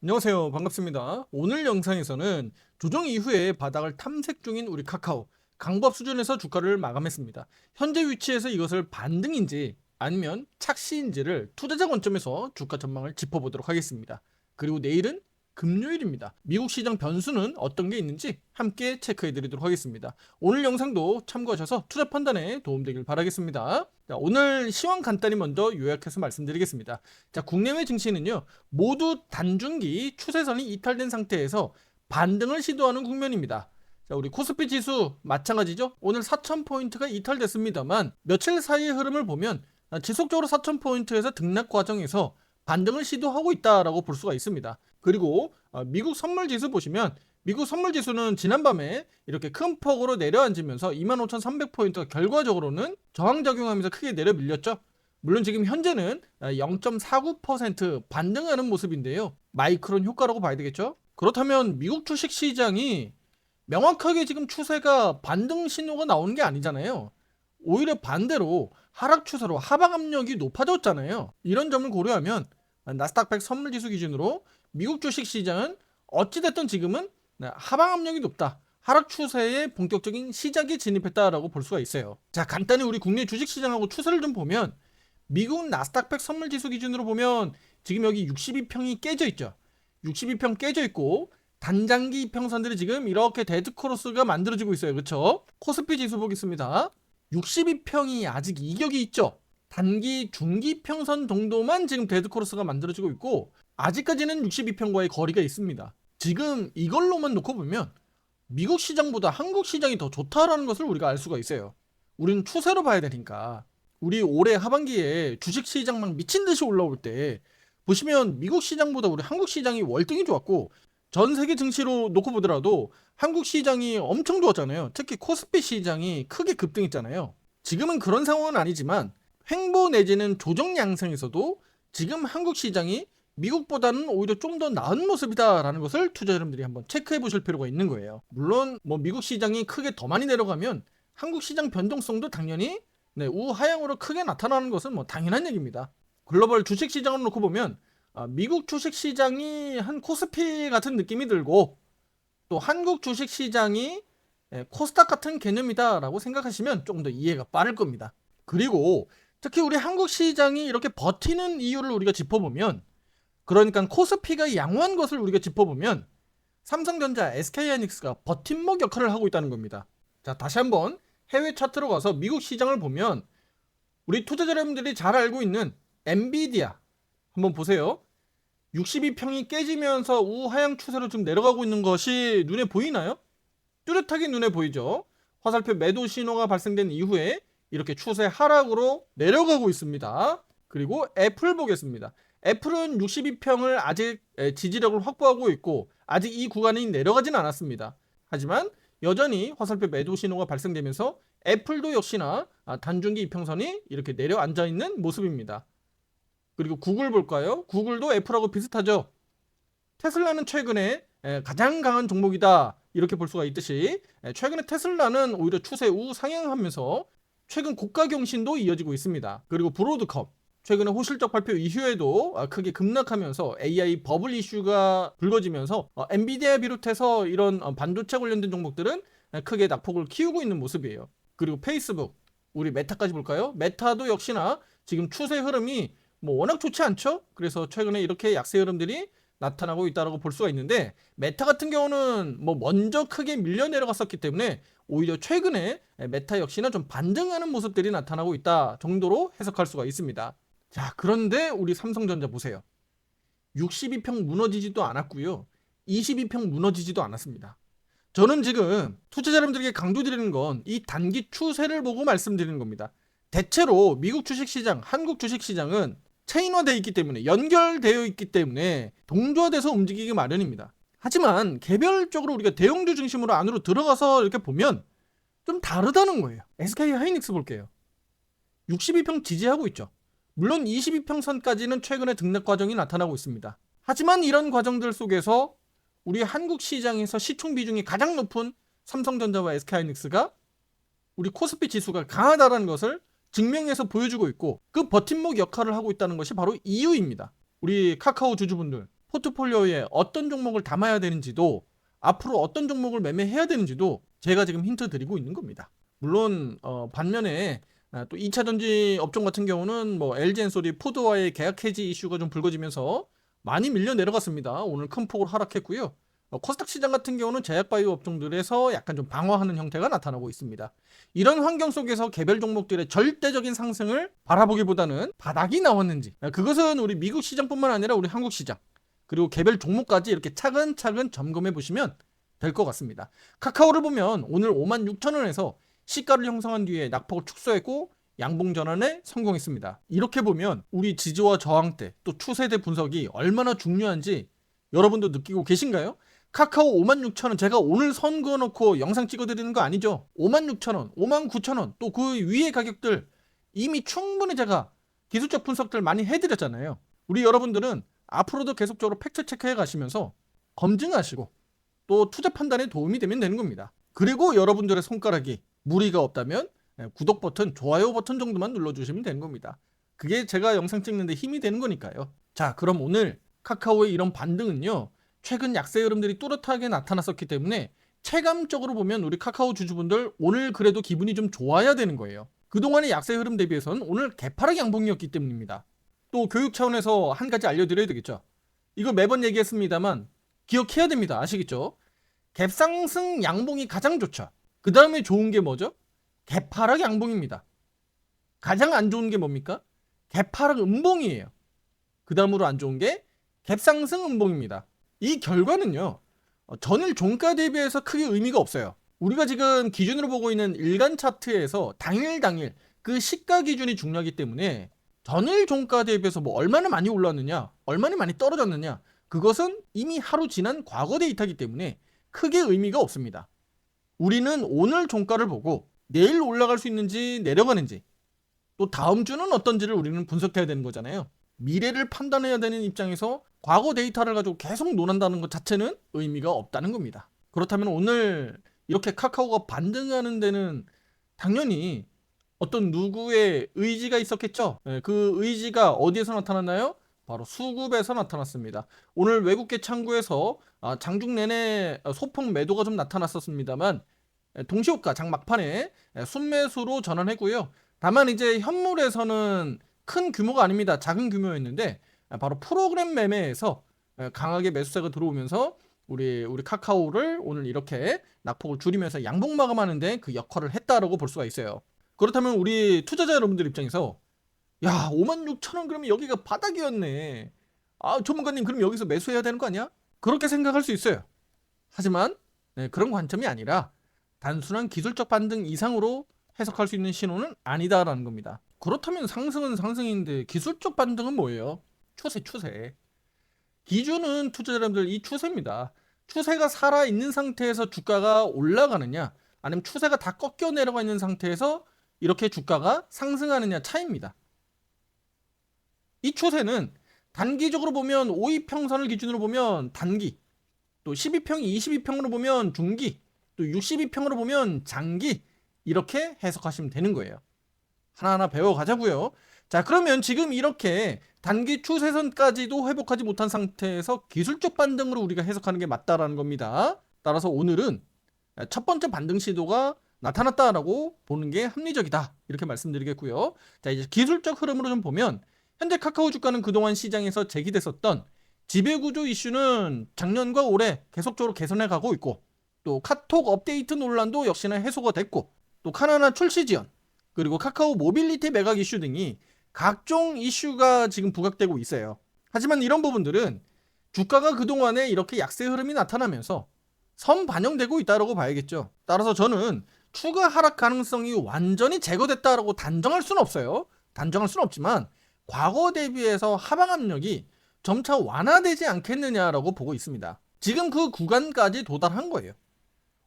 안녕하세요. 반갑습니다. 오늘 영상에서는 조정 이후에 바닥을 탐색 중인 우리 카카오 강법 수준에서 주가를 마감했습니다. 현재 위치에서 이것을 반등인지 아니면 착시인지를 투자자 관점에서 주가 전망을 짚어보도록 하겠습니다. 그리고 내일은 금요일입니다. 미국 시장 변수는 어떤 게 있는지 함께 체크해드리도록 하겠습니다. 오늘 영상도 참고하셔서 투자 판단에 도움되길 바라겠습니다. 자, 오늘 시황 간단히 먼저 요약해서 말씀드리겠습니다. 자, 국내외 증시는요 모두 단중기 추세선이 이탈된 상태에서 반등을 시도하는 국면입니다. 자, 우리 코스피 지수 마찬가지죠. 오늘 4,000포인트가 이탈됐습니다만 며칠 사이의 흐름을 보면 지속적으로 4,000포인트에서 등락 과정에서 반등을 시도하고 있다라고 볼 수가 있습니다. 그리고 미국 선물 지수 보시면 미국 선물 지수는 지난밤에 이렇게 큰 폭으로 내려앉으면서 25,300포인트가 결과적으로는 저항작용하면서 크게 내려 밀렸죠. 물론 지금 현재는 0.49% 반등하는 모습인데요. 마이크론 효과라고 봐야 되겠죠. 그렇다면 미국 주식 시장이 명확하게 지금 추세가 반등 신호가 나오는 게 아니잖아요. 오히려 반대로 하락 추세로 하방 압력이 높아졌잖아요. 이런 점을 고려하면 나스닥 100 선물 지수 기준으로 미국 주식 시장은 어찌됐든 지금은 하방 압력이 높다. 하락 추세의 본격적인 시작에 진입했다라고 볼 수가 있어요. 자, 간단히 우리 국내 주식 시장하고 추세를 좀 보면 미국 나스닥 100 선물 지수 기준으로 보면 지금 여기 62평이 깨져 있죠. 62평 깨져 있고 단장기 이평선들이 지금 이렇게 데드크로스가 만들어지고 있어요. 그렇죠? 코스피 지수 보겠습니다. 62평이 아직 이격이 있죠. 단기 중기 평선 정도만 지금 데드크로스가 만들어지고 있고 아직까지는 62평과의 거리가 있습니다. 지금 이걸로만 놓고 보면 미국 시장보다 한국 시장이 더 좋다라는 것을 우리가 알 수가 있어요. 우리는 추세로 봐야 되니까. 우리 올해 하반기에 주식 시장 막 미친 듯이 올라올 때 보시면 미국 시장보다 우리 한국 시장이 월등히 좋았고 전 세계 증시로 놓고 보더라도 한국 시장이 엄청 좋았잖아요. 특히 코스피 시장이 크게 급등했잖아요. 지금은 그런 상황은 아니지만 횡보 내지는 조정 양상에서도 지금 한국 시장이 미국보다는 오히려 좀 더 나은 모습이다라는 것을 투자 여러분들이 한번 체크해 보실 필요가 있는 거예요. 물론 뭐 미국 시장이 크게 더 많이 내려가면 한국 시장 변동성도 당연히 우하향으로 크게 나타나는 것은 뭐 당연한 얘기입니다. 글로벌 주식 시장을 놓고 보면 미국 주식 시장이 한 코스피 같은 느낌이 들고 또 한국 주식 시장이 코스닥 같은 개념이다라고 생각하시면 조금 더 이해가 빠를 겁니다. 그리고 특히 우리 한국 시장이 이렇게 버티는 이유를 우리가 짚어보면 그러니까 코스피가 양호한 것을 우리가 짚어보면 삼성전자, SK하이닉스가 버팀목 역할을 하고 있다는 겁니다. 자, 다시 한번 해외 차트로 가서 미국 시장을 보면 우리 투자자 여러분들이 잘 알고 있는 엔비디아 한번 보세요. 62평이 깨지면서 우하향 추세로 좀 내려가고 있는 것이 눈에 보이나요? 뚜렷하게 눈에 보이죠. 화살표 매도 신호가 발생된 이후에 이렇게 추세 하락으로 내려가고 있습니다. 그리고 애플 보겠습니다. 애플은 62평을 아직 지지력을 확보하고 있고 아직 이 구간이 내려가진 않았습니다. 하지만 여전히 화살표 매도 신호가 발생되면서 애플도 역시나 단중기 이평선이 이렇게 내려앉아 있는 모습입니다. 그리고 구글 볼까요? 구글도 애플하고 비슷하죠. 테슬라는 최근에 가장 강한 종목이다 이렇게 볼 수가 있듯이 최근에 테슬라는 오히려 추세 우상향하면서 최근 고가 경신도 이어지고 있습니다. 그리고 브로드컴 최근에 호실적 발표 이후에도 크게 급락하면서 AI 버블 이슈가 불거지면서 엔비디아 비롯해서 이런 반도체 관련된 종목들은 크게 낙폭을 키우고 있는 모습이에요. 그리고 페이스북, 우리 메타까지 볼까요? 메타도 역시나 지금 추세 흐름이 뭐 워낙 좋지 않죠? 그래서 최근에 이렇게 약세 흐름들이 나타나고 있다고 볼 수가 있는데 메타 같은 경우는 뭐 먼저 크게 밀려 내려갔었기 때문에 오히려 최근에 메타 역시나 좀 반등하는 모습들이 나타나고 있다 정도로 해석할 수가 있습니다. 자, 그런데 우리 삼성전자 보세요. 62평 무너지지도 않았고요. 22평 무너지지도 않았습니다. 저는 지금 투자자 여러분들에게 강조드리는 건 이 단기 추세를 보고 말씀드리는 겁니다. 대체로 미국 주식시장, 한국 주식시장은 체인화되어 있기 때문에 연결되어 있기 때문에 동조화돼서 움직이기 마련입니다. 하지만 개별적으로 우리가 대형주 중심으로 안으로 들어가서 이렇게 보면 좀 다르다는 거예요. SK하이닉스 볼게요. 62평 지지하고 있죠. 물론 22평선까지는 최근에 등락 과정이 나타나고 있습니다. 하지만 이런 과정들 속에서 우리 한국 시장에서 시총 비중이 가장 높은 삼성전자와 SK하이닉스가 우리 코스피 지수가 강하다는 것을 증명해서 보여주고 있고 그 버팀목 역할을 하고 있다는 것이 바로 이유입니다. 우리 카카오 주주분들 포트폴리오에 어떤 종목을 담아야 되는지도 앞으로 어떤 종목을 매매해야 되는지도 제가 지금 힌트 드리고 있는 겁니다. 물론 반면에 또 2차 전지 업종 같은 경우는 뭐 LG엔솔이 포드와의 계약 해지 이슈가 좀 불거지면서 많이 밀려 내려갔습니다. 오늘 큰 폭으로 하락했고요. 코스닥 시장 같은 경우는 제약바이오 업종들에서 약간 좀 방어하는 형태가 나타나고 있습니다. 이런 환경 속에서 개별 종목들의 절대적인 상승을 바라보기보다는 바닥이 나왔는지, 그것은 우리 미국 시장뿐만 아니라 우리 한국 시장 그리고 개별 종목까지 이렇게 차근차근 점검해 보시면 될 것 같습니다. 카카오를 보면 오늘 56,000원에서 시가를 형성한 뒤에 낙폭을 축소했고 양봉 전환에 성공했습니다. 이렇게 보면 우리 지지와 저항대 또 추세대 분석이 얼마나 중요한지 여러분도 느끼고 계신가요? 카카오 56,000원 제가 오늘 선 그어놓고 영상 찍어드리는 거 아니죠? 56,000원, 59,000원 또 그 위의 가격들 이미 충분히 제가 기술적 분석들 많이 해드렸잖아요. 우리 여러분들은 앞으로도 계속적으로 팩트 체크해 가시면서 검증하시고 또 투자 판단에 도움이 되면 되는 겁니다. 그리고 여러분들의 손가락이 무리가 없다면 구독 버튼, 좋아요 버튼 정도만 눌러주시면 되는 겁니다. 그게 제가 영상 찍는데 힘이 되는 거니까요. 자, 그럼 오늘 카카오의 이런 반등은요, 최근 약세 흐름들이 뚜렷하게 나타났었기 때문에 체감적으로 보면 우리 카카오 주주분들 오늘 그래도 기분이 좀 좋아야 되는 거예요. 그동안의 약세 흐름 대비해서는 오늘 개파락 양봉이었기 때문입니다. 또 교육 차원에서 한 가지 알려드려야 되겠죠. 이거 매번 얘기했습니다만 기억해야 됩니다. 아시겠죠? 갭상승 양봉이 가장 좋죠. 그 다음에 좋은 게 뭐죠? 개파락 양봉입니다. 가장 안 좋은 게 뭡니까? 개파락 음봉이에요. 그 다음으로 안 좋은 게 갭상승 음봉입니다. 이 결과는요, 전일 종가 대비해서 크게 의미가 없어요. 우리가 지금 기준으로 보고 있는 일간 차트에서 당일 그 시가 기준이 중요하기 때문에 전일 종가 대비해서 뭐 얼마나 많이 올랐느냐, 얼마나 많이 떨어졌느냐, 그것은 이미 하루 지난 과거 데이터이기 때문에 크게 의미가 없습니다. 우리는 오늘 종가를 보고 내일 올라갈 수 있는지 내려가는지 또 다음 주는 어떤지를 우리는 분석해야 되는 거잖아요. 미래를 판단해야 되는 입장에서 과거 데이터를 가지고 계속 논한다는 것 자체는 의미가 없다는 겁니다. 그렇다면 오늘 이렇게 카카오가 반등하는 데는 당연히 어떤 누구의 의지가 있었겠죠. 그 의지가 어디에서 나타났나요? 바로 수급에서 나타났습니다. 오늘 외국계 창구에서 장중 내내 소폭 매도가 좀 나타났었습니다만 동시호가 장 막판에 순매수로 전환했고요. 다만 이제 현물에서는 큰 규모가 아닙니다. 작은 규모였는데 바로 프로그램 매매에서 강하게 매수세가 들어오면서 우리 카카오를 오늘 이렇게 낙폭을 줄이면서 양봉 마감하는데 그 역할을 했다라고 볼 수가 있어요. 그렇다면 우리 투자자 여러분들 입장에서 야, 56,000원 그러면 여기가 바닥이었네. 전문가님 그럼 여기서 매수해야 되는 거 아니야? 그렇게 생각할 수 있어요. 하지만 그런 관점이 아니라 단순한 기술적 반등 이상으로 해석할 수 있는 신호는 아니다라는 겁니다. 그렇다면 상승은 상승인데 기술적 반등은 뭐예요? 추세. 기준은 투자자 여러분들 이 추세입니다. 추세가 살아있는 상태에서 주가가 올라가느냐 아니면 추세가 다 꺾여 내려가 있는 상태에서 이렇게 주가가 상승하느냐 차이입니다. 이 추세는 단기적으로 보면 5이평선을 기준으로 보면 단기, 또 12평, 22평으로 보면 중기, 또 62평으로 보면 장기, 이렇게 해석하시면 되는 거예요. 하나하나 배워가자고요. 자, 그러면 지금 이렇게 단기 추세선까지도 회복하지 못한 상태에서 기술적 반등으로 우리가 해석하는 게 맞다라는 겁니다. 따라서 오늘은 첫 번째 반등 시도가 나타났다라고 보는 게 합리적이다, 이렇게 말씀드리겠고요. 자, 이제 기술적 흐름으로 좀 보면 현재 카카오 주가는 그동안 시장에서 제기됐었던 지배구조 이슈는 작년과 올해 계속적으로 개선해 가고 있고, 또 카톡 업데이트 논란도 역시나 해소가 됐고, 또 카나나 출시 지연, 그리고 카카오 모빌리티 매각 이슈 등이 각종 이슈가 지금 부각되고 있어요. 하지만 이런 부분들은 주가가 그동안에 이렇게 약세 흐름이 나타나면서 선반영되고 있다고 봐야겠죠. 따라서 저는 추가 하락 가능성이 완전히 제거됐다라고 단정할 수는 없어요. 단정할 수는 없지만 과거 대비해서 하방 압력이 점차 완화되지 않겠느냐라고 보고 있습니다. 지금 그 구간까지 도달한 거예요.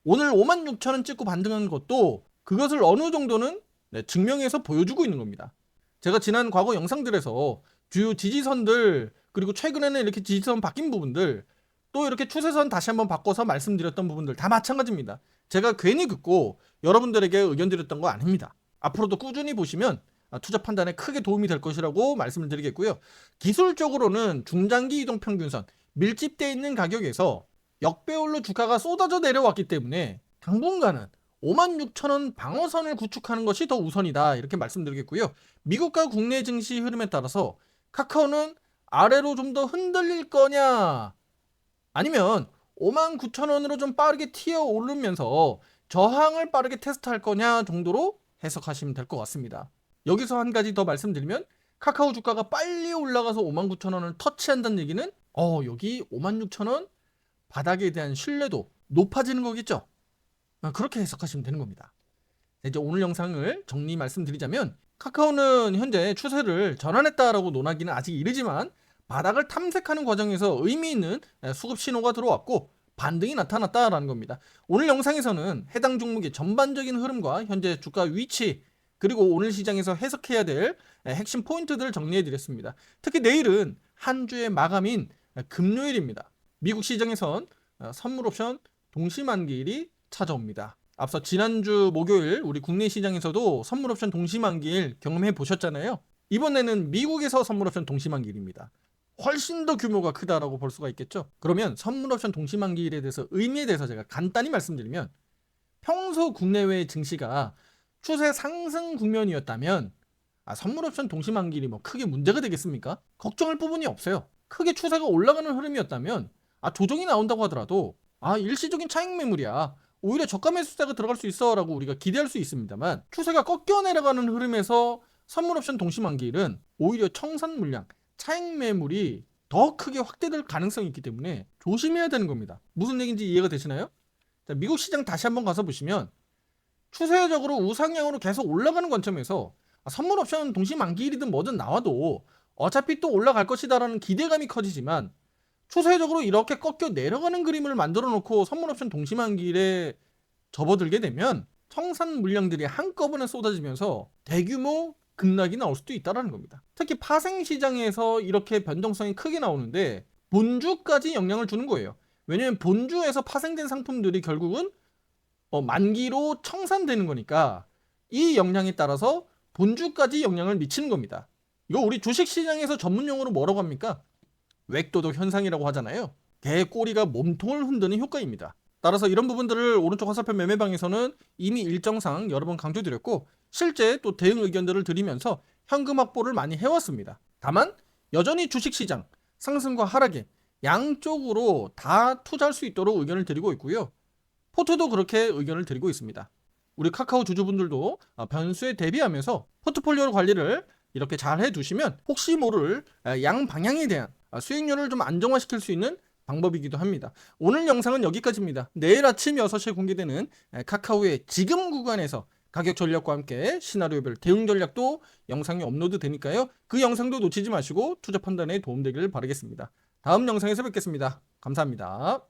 오늘 56,000원 찍고 반등한 것도 그것을 어느 정도는 증명해서 보여주고 있는 겁니다. 제가 지난 과거 영상들에서 주요 지지선들, 그리고 최근에는 이렇게 지지선 바뀐 부분들, 또 이렇게 추세선 다시 한번 바꿔서 말씀드렸던 부분들 다 마찬가지입니다. 제가 괜히 듣고 여러분들에게 의견 드렸던 거 아닙니다. 앞으로도 꾸준히 보시면 투자 판단에 크게 도움이 될 것이라고 말씀을 드리겠고요. 기술적으로는 중장기 이동평균선 밀집되어 있는 가격에서 역배열로 주가가 쏟아져 내려왔기 때문에 당분간은 56,000원 방어선을 구축하는 것이 더 우선이다, 이렇게 말씀드리겠고요. 미국과 국내 증시 흐름에 따라서 카카오는 아래로 좀 더 흔들릴 거냐, 아니면 59,000원으로 좀 빠르게 튀어 오르면서 저항을 빠르게 테스트할 거냐 정도로 해석하시면 될 것 같습니다. 여기서 한 가지 더 말씀드리면, 카카오 주가가 빨리 올라가서 59,000원을 터치한다는 얘기는 여기 56,000원 바닥에 대한 신뢰도 높아지는 거겠죠. 그렇게 해석하시면 되는 겁니다. 이제 오늘 영상을 정리 말씀드리자면, 카카오는 현재 추세를 전환했다라고 논하기는 아직 이르지만 바닥을 탐색하는 과정에서 의미 있는 수급 신호가 들어왔고 반등이 나타났다라는 겁니다. 오늘 영상에서는 해당 종목의 전반적인 흐름과 현재 주가 위치, 그리고 오늘 시장에서 해석해야 될 핵심 포인트들을 정리해 드렸습니다. 특히 내일은 한 주의 마감인 금요일입니다. 미국 시장에선 선물 옵션 동시만기일이 찾아옵니다. 앞서 지난주 목요일 우리 국내 시장에서도 선물 옵션 동시만기일 경험해 보셨잖아요. 이번에는 미국에서 선물 옵션 동시만기일입니다. 훨씬 더 규모가 크다라고 볼 수가 있겠죠. 그러면 선물 옵션 동시만기일에 대해서 의미에 대해서 제가 간단히 말씀드리면, 평소 국내외 증시가 추세 상승 국면이었다면 선물 옵션 동시만기일이 뭐 크게 문제가 되겠습니까? 걱정할 부분이 없어요. 크게 추세가 올라가는 흐름이었다면 조정이 나온다고 하더라도 일시적인 차익 매물이야, 오히려 저가 매수세가 들어갈 수 있어 라고 우리가 기대할 수 있습니다만, 추세가 꺾여 내려가는 흐름에서 선물 옵션 동시만기일은 오히려 청산 물량, 차익 매물이 더 크게 확대될 가능성이 있기 때문에 조심해야 되는 겁니다. 무슨 얘기인지 이해가 되시나요? 자, 미국 시장 다시 한번 가서 보시면 추세적으로 우상향으로 계속 올라가는 관점에서 선물 옵션 동시만기일이든 뭐든 나와도 어차피 또 올라갈 것이다라는 기대감이 커지지만, 추세적으로 이렇게 꺾여 내려가는 그림을 만들어 놓고 선물 옵션 동시만기일에 접어들게 되면 청산 물량들이 한꺼번에 쏟아지면서 대규모 급락이 나올 수도 있다는 겁니다. 특히 파생 시장에서 이렇게 변동성이 크게 나오는데 본주까지 영향을 주는 거예요. 왜냐하면 본주에서 파생된 상품들이 결국은 만기로 청산되는 거니까 이 영향에 따라서 본주까지 영향을 미치는 겁니다. 이거 우리 주식시장에서 전문용어로 뭐라고 합니까? 웩도덕 현상이라고 하잖아요. 개 꼬리가 몸통을 흔드는 효과입니다. 따라서 이런 부분들을 오른쪽 화살표 매매방에서는 이미 일정상 여러 번 강조드렸고, 실제 또 대응 의견들을 드리면서 현금 확보를 많이 해왔습니다. 다만 여전히 주식시장 상승과 하락에 양쪽으로 다 투자할 수 있도록 의견을 드리고 있고요. 포트도 그렇게 의견을 드리고 있습니다. 우리 카카오 주주분들도 변수에 대비하면서 포트폴리오 관리를 이렇게 잘 해두시면 혹시 모를 양방향에 대한 수익률을 좀 안정화시킬 수 있는 방법이기도 합니다. 오늘 영상은 여기까지입니다. 내일 아침 6시에 공개되는 카카오의 지금 구간에서 가격 전략과 함께 시나리오별 대응 전략도 영상이 업로드 되니까요. 그 영상도 놓치지 마시고 투자 판단에 도움되기를 바라겠습니다. 다음 영상에서 뵙겠습니다. 감사합니다.